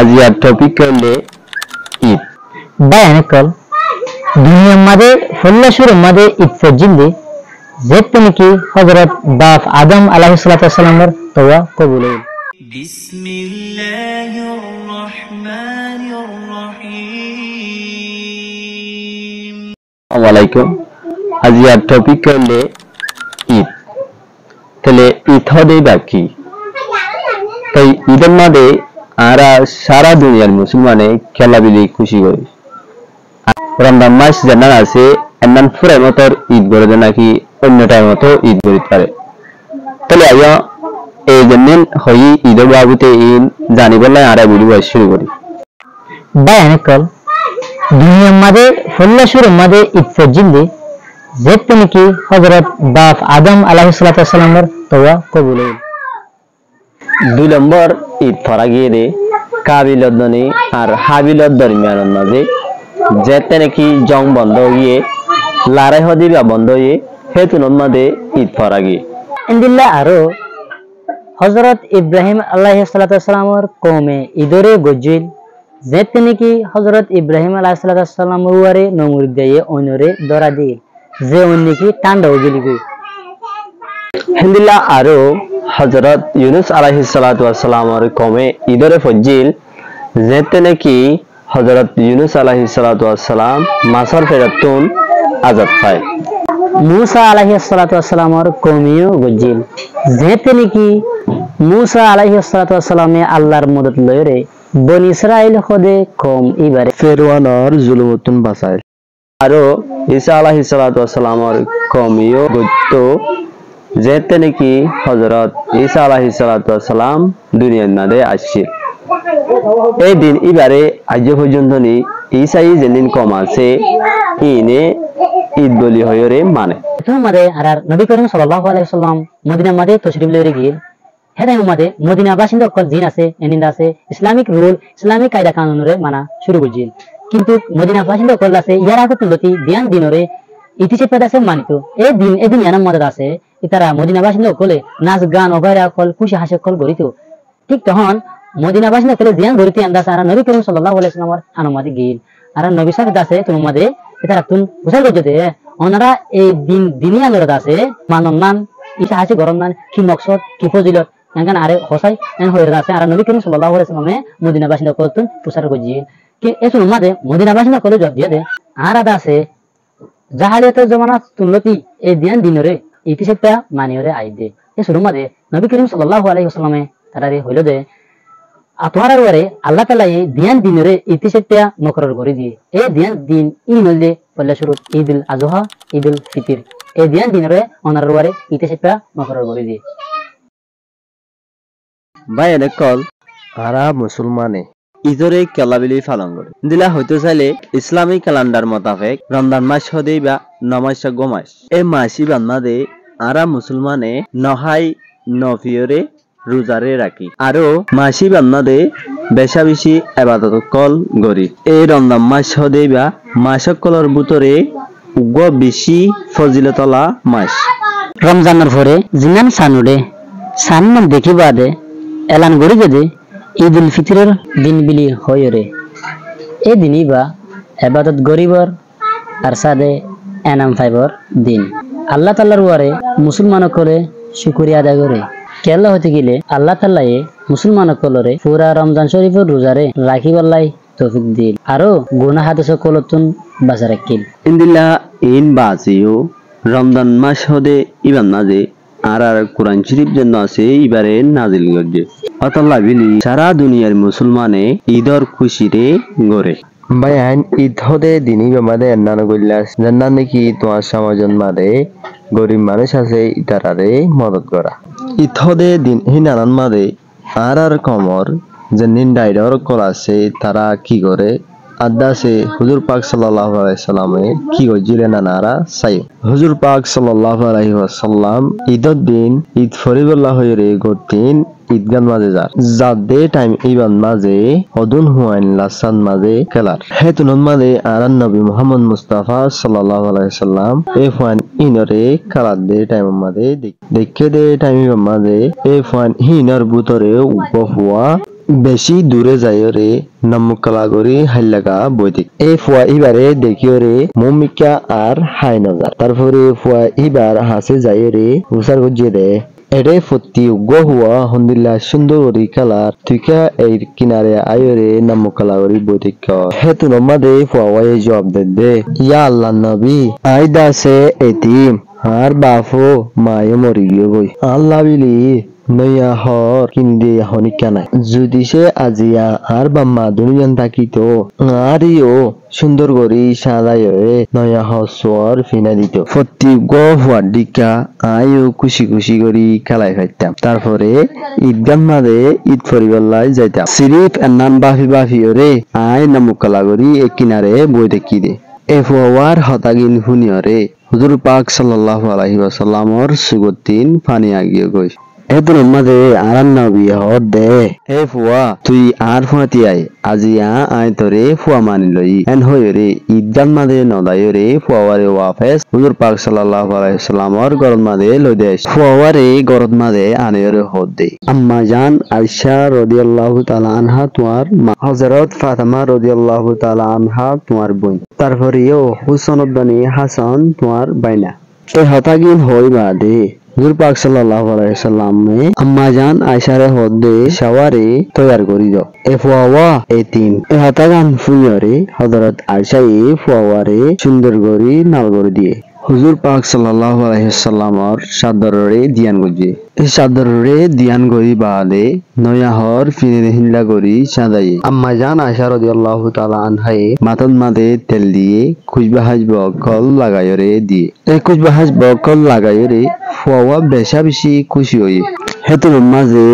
आज या टॉपिक करले ईद बयानकल दुनियामध्ये फल्लाशुरमध्ये ईद फजिल्ली जेतनकी हजरत बाप आदम अलैहिस्सलामवर तवा कबूल होईल. बिस्मिल्लाहिर्रहमानिर्रहीम. वालेकुम. आज या टॉपिक करले ईद. তাহলে ঈদ হবে বাকি তাই ঈদের মধ্যে আমরা সারা দুনিয়ার মুসলমানে খেলাবিলি খুশি করি. রমজান মাস জানা আছে এমন পুরো মতর ঈদ করে নাকি অন্য টাইম মতো ঈদ করতে পারে. তাহলে আয়া এই জন্য হই ঈদের বাবুতে ঈদ জানি বললে আমরা ভিডিও শুরু করি. बयानकल दुनियामध्ये फल्लाशुरमध्ये ईद फजिल्ली जेतनकी हजरत बाप आदम अलैहिस्सलामवर तवा कबूल होईल. 2 নম্বর ঈদ ধরা গিয়ে দে কাবিলত দনি আর হাবিলত দরমিয়ানের মাঝে যেতে নাকি জং বন্ধ হয়ে লড়াই হদিবা বন্ধ হয়ে হেতুনের মাঝে ঈদ ধরা গিয়ে ইন্দিল্লা আরো হযরত ইব্রাহিম আলাইহিসসালামের কওমে ঈদরে গজিল যেতে নাকি হযরত ইব্রাহিম আলাইহিসসালাম ওয়ারে নমরুদ দিয়ে অন্যরে ধরা দিল যে অন্যকি ঠান্ডা হয়ে গেল. হিন্দিল্লা আরো হযরত ইউনুস আলাইহিসসালামের কওমে ঈদরে ফজিল যেতে নাকি হযরত ইউনুস আলাইহিসসালাম মাছর ফেরতুন আজাদ পায়. मूसा अलैहिस्सलामेर कौमियो गजिल जेते नाকি मूसा अलैहिस्सलामे आल्लाहर मदद लयरे बनी इस्राइल खदे कौम इबारे ফেরআউনের জুলুমতুন বাঁচায়. আরো ঈসা আলাইহিসসালামের কওমিও গত্ত যেতে নাকি হযরত ঈসা আলাইহিসসালাম দুনিয়ার মধ্যে আসছে. এই দিন ইবারে আজ পর্যন্ত নি ঈসাই যেদিন কম আছে ইনে ঈদ বলি হয়রে মানে তোমাদের আর নবী করিম সাল্লাল্লাহু আলাইহি ওয়াসাল্লাম মদিনা মাদে তশরিফ লয়রে গিয়ে হেদায় উম্মতে মদিনা বাসিন্দা কল জিন আছে এনিন্দা আছে ইসলামিক রুল ইসলামিক কায়দা কানুনরে মানা শুরু করছিল. কিন্তু মদিনা বাসিন্দা কল আছে ইয়ার আগত লতি দিয়ান দিনরে ইতিসে পেদাছে মানিত এদিন ইয়ানার মদত আছে ইতারা মদিনা বাসিন্দা কলে নাচ গান অগায়রা কল খুশি হাসে কল গরিত. ঠিক তখন মদিনা বাসিন্দা কলে দিয়ান গরিতে আন্দাজ আর নবী করিম সাল্লাল্লাহু আলাইহি ওয়াসাল্লামের আনুমতি গিল আর নবী সাহেব আছে তোমাদের ইতারা তুন বুঝার গজতে ওনারা এই দিনিয়া লড়ত আছে মানন নান ইসা হাসি গরম নান কি মকসদ কি ফজিলত এখানে আরে হসাই এন হয়ে আছে আর নবী করিম সাল্লাল্লাহু আলাইহি ওয়াসাল্লামে মদিনা বাসিন্দা করতেন প্রচার করজি কি এসুন মাদে মদিনা বাসিন্দা করে জব দিয়ে দে আর আদা আছে জাহালিয়াতের জমানা তুলতি এই দিয়ান দিনরে ইতিসেপটা মানিয়রে আই দে এসুন মাদে নবী করিম সাল্লাল্লাহু আলাইহি ওয়াসাল্লামে তারারে হইল দে আতওয়ারার ওরে আল্লাহ তাআলা এই দিয়ান দিনরে ইতিসেপটা মুকরর করে দিয়ে এই দিয়ান দিন ই নলে পয়লা শুরু ঈদুল আযহা ঈদুল ফিতর এই দিয়ান দিনরে ওনার ওরে ইতিসেপটা মুকরর করে দিয়ে. বাইরে কল আরা মুসলমানে ঈদরে খেলাবিলি পালন করে দিলা হয়তো চাইলে ইসলামিক ক্যালেন্ডার মোতাবেক রমজান মাস হদে বা নমাস গমাস এই মাসি বান্নাদে আরা মুসলমানে নহাই নফিয়রে রোজারে রাখি আরো মাসি বান্নাদে বেশা বেশি ইবাদত কল গরি. এই রমজান মাস হদে বা মাসকলর ভিতরে উগ বেশি ফজিলতলা মাস. রমজানের পরে জিনান সানুডে সানমান দেখিবা দে এলান গড়ি দে ঈদুল ফিতরের দিন বিলি হয়রে এই দিনই বা ইবাদত গরিবর আর সাদে এনাম ফাইবর দিন আল্লাহ তাআলার ওয়ারে মুসলমান করে শুকরিয়া আদায় করে কেলা হতে গেলে আল্লাহ তাআলাই মুসলমান কলরে পুরা রমজান শরীফের রোজারে রাখিবাল্লাই তৌফিক দিল আরো গুনাহ হাদিস কলতুন বাঁচা রাখিল. ইনদিল্লাহ ইন বাজিও রমজান মাস হদে ইবান নাজে আর কোরআন শরীফ জন্য আছে এবারে নাজিল করছে অতল্লা বিলি সারা দুনিয়ার মুসলমানে ঈদর খুশিরে গড়ে. বায়ান ঈদ হদে দিনই বামাদে এন্নানো গইলাস জান্নাত নাকি তোমার সমাজন মাদে গরিব মানুষ আছে ইতারারে মদত করা. ঈদ হদে দিন হিনানান মাদে আর কমর যে নিন্দাইডর কল আছে তারা কি করে আদাসে হুজুর পাক সাল্লাল্লাহু আলাইহি ওয়াসাল্লামে কি গজিলেন নারা সাই হুজুর পাক সাল্লাল্লাহু আলাইহি ওয়াসাল্লাম ঈদের দিন ঈদ ফরিবল্লাহ হইরে গতিন ঈদগান মাঝে যার দে টাইম ইবান মাঝে হদুন হুয়াইন লাসান মাঝে খেলার হেতুন মাঝে আরান নবী মুহাম্মদ মুস্তাফা সাল্লাল্লাহু আলাইহি ওয়াসাল্লাম এ ফান ইনরে খেলার দে টাইম মাঝে দেখে দে টাইম মাঝে এ ফান হিনার ভিতরে উপ হুয়া বেশি দূরে যাইও রে নমুকালাগরি হাইলাগা বৈদিক এই ফুয়া ইবারে দেখিও রে মমিকা আর হাই নজার তারপরে ফুয়া ইবার হাসে যাইও রে উসার গজিয়ে দে এরে ফতি উগ্র হুয়া হন্দিল্লা সুন্দর করি কালার তুইকা এই কিনারে আয়রে নমুকালাগরি বৈদিক হেতু নমাদে ফুয়া ওয়াই জবাব দে ইয়া আল্লাহ নবী আইদা সে এতিম আর বাফো মায়ে মরি গিয়ে গই আল্লাহ বিলি নয়া হর কিনদে হনিকা নাই যদি সে আজিয়া আর বাম্মা দুনিয়ান থাকিতো আরিও সুন্দর করি সাদায় নয়া হসর ফিনা দিত ফতি গহার দিকা আয়ও খুশি খুশি করি খেলাই খাইতাম তারপরে ঈদগান মাদে ঈদ ফরিবাল্লাই যাইতাম সিরিফ এন্নান বাফি বাফি ওরে আয় নামুকালা করি এক কিনারে বই দেখি দে এ ফুয়ার হতাগিন হুনিয়রে হুজুর পাক সাল্লাল্লাহু আলাইহি ওয়াসাল্লামর সুগতিন পানি আগিয়ে গই এদুর মাঝে আরান নবী হদ দে হে ফুয়া তুই আর ফুয়াতি আই আজিয়া আয় তোরে ফুয়া মানি লই এন হই রে ঈদগান মাঝে নদায় রে ফুয়ারে ওয়াফেস হুজুর পাক সাল্লাল্লাহু আলাইহি ওয়াসাল্লামর গরদ মাঝে লই দে ফুয়ারে গরদ মাঝে আনে রে হদ দে আম্মা জান আয়েশা রাদিয়াল্লাহু তাআলা আনহা তোমার মা হযরত ফাতেমা রাদিয়াল্লাহু তাআলা আনহা তোমার বোন তারপরেও হুসন ইবনে হাসান তোমার বাইনা এ হতাগিন হই বাদে হুজুর পাক সাল্লাল্লাহু আলাইহি ওয়াসাল্লাম আম্মা জান আয়েশারে হদে শাওয়ারে তৈয়ার করি দাও এ ফুয়াওয়া এতিম এ হতাগান ফুয়রে হযরত আয়েশা এ ফুয়ারে সুন্দর করি নাল করে দিয়ে হুজুর পাক সাল্লাল্লাহু আলাইহি ওয়াসাল্লামর চাদরে দিয়ান গজে এই চাদরে দিয়ান গরি বাদে নয়া হর ফিনে হিল্লা গরি সাদাই আম্মা জান আয়েশা রাদিয়াল্লাহু তাআলা আনহায়ে মাথার মাঝে তেল দিয়ে খুশবাহাজ বকল লাগায়রে দিয়ে এই খুশবাহাজ বকল লাগায়রে ফুয়া বেশা বেশি খুশি হই হেতুর মাঝে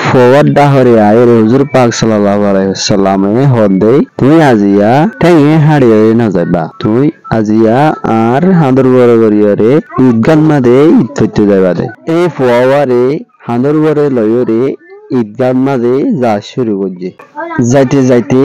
ফুয়ার ডাহরে আয়ের হুজুর পাক সাল্লাল্লাহু আলাইহি ওয়াসাল্লামে হদে তুই আজিয়া ঠেঙে হাড়িয়ে না যাইবা তুই আজিয়া আর হাঁদর বড় করিয়রে ঈদগান মাঝে ঈদ করতে যাইবা দে এই ফুয়ারে হাঁদর বড় লয়রে ঈদগান মাঝে যা শুরু করছে যাইতে যাইতে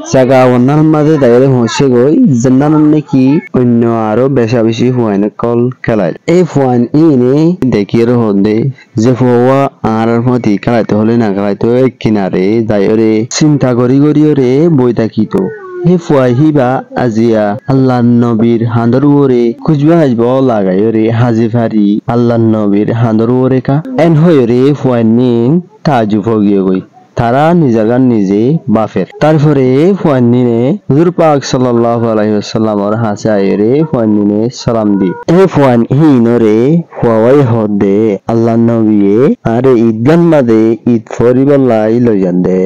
জায়গা অন্যান্য মাঝে দাঁড়িয়ে হসে গই জান্নান নাকি অন্য আরো বেশা বেশি ফুয়াইন কল খেলায় এই ফুয়াইন ইনে দেখিয়ে হদে যে ফুয়া আর মতি খেলাইতে হলে না খেলাইতে এক কিনারে দাঁড়িয়ে চিন্তা করি করিয়রে বই থাকিতো হে ফুয়াই হিবা আজিয়া আল্লাহ নবীর হাঁদর ওরে খুঁজবা হাজব লাগাই রে হাজি ফারি আল্লাহ নবীর হাঁদর ওরে কা এন হয়ে রে ফুয়াই নিন তাজুব হয়ে গই তারা নিজের গান নিজে বাফের তারপরে ফুয়ান্নিনে হুজুর পাক সাল্লাল্লাহু আলাইহি ওয়াসাল্লামর হাসে আইরে ফুয়ান্নিনে সালাম দি এ ফুয়ান হিনরে ফুয়াই হদে আল্লাহ নবীয়ে আরে ঈদগান মাদে ঈদ ফরিবাল্লাই লইয়ান দে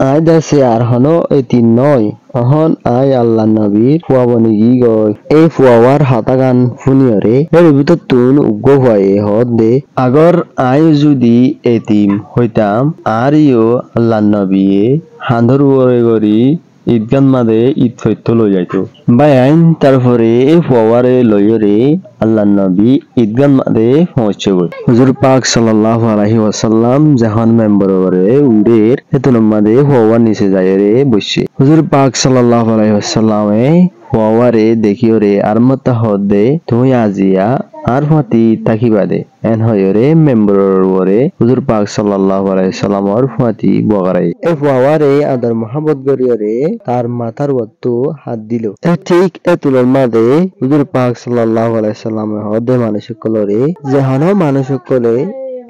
আয় দাসে আর হনো এতি নয় অহন আয় আল্লাহ নবীর ফুয়া বনি গি গয় এই ফুয়ার হাতাগান ফুনিয়রে এর ভিতর তুন উগ্র হয়ে হদ দে আগর আয় যদি এতিম হইতাম আর ইও আল্লাহ নবীয়ে হাঁদর ওরে গরি ঈদগান মাদে ঈদ ফৈত্য লই যাইতো বাইন তারপরে এই ফুয়ারে লইরে আল্লাহ নবী ঈদগান মাদে পৌঁছে গই হুজুর পাক সাল্লাল্লাহু আলাইহি ওয়াসাল্লাম যখন মেম্বার করে উড়ের হেতু মাদে ফুয়া নিচে যায় রে বসে হুজুর পাক সাল্লাল্লাহু আলাইহি ওয়াসাল্লামে ফুয়ারে দেখিও রে আর মত হদে তুমি আজিয়া আর ফাতি তাকিবাদে এন হয়রে মেম্বরর ওরে হুজুর পাক সাল্লাল্লাহু আলাইহি সাল্লামর ফাতি বগারাই এ ফুয়ারে আদর মোহাম্মদ গরিয়রে তার মাথার ওয়াত্তু হাত দিল ঠিক এতুলর মাদে হুজুর পাক সাল্লাল্লাহু আলাইহি সাল্লামে হদে মানুষ কলরে যেহানো মানুষ কলে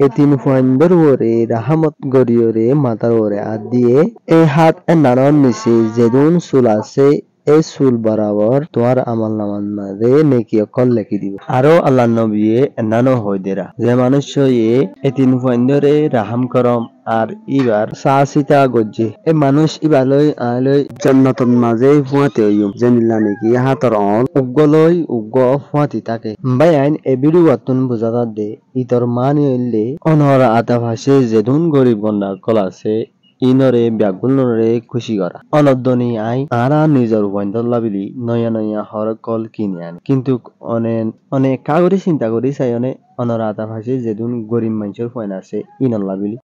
এতিম ফুয়ান্দর ওরে রাহমত গরিয়রে মাথার ওরে হাত দিয়ে এই হাত নানন নিচে যেদুন চুল আছে এই চুল বরাবর তোমার আমল নামান মাঝে নেকি অকল লেখি দিব আরো আল্লাহ নবীয়ে এনানো হই দেরা যে মানুষ এতিম ফুয়ান্দরে রাহাম করম আর ইবার সাহসিতা গজ্জে এই মানুষ ইবালই আলই জান্নাতের মাঝে ফুয়াতে হইম জানিলা নাকি হাতর অন উগ্গলই উগ্গ ফুয়াতি থাকে ভাই আইন এ বিড়ু বাতুন বুঝাতা দে ইতর মানি হইলে অনর আতা ভাষে যেদুন গরিব গন্ডা কল আছে ইনরে ব্যাগুলরে খুশি করা অনদ্দনি আই আরা নিজের বন্ধল্লা বিলি নয়া নয়া হর কল কিনে আনে কিন্তু অনেক কাগরি চিন্তা করি চাই অনেক অনর আতা ভাষে যেদুন গরিব মানুষের ফয়ন আছে ইনল্লা বিলি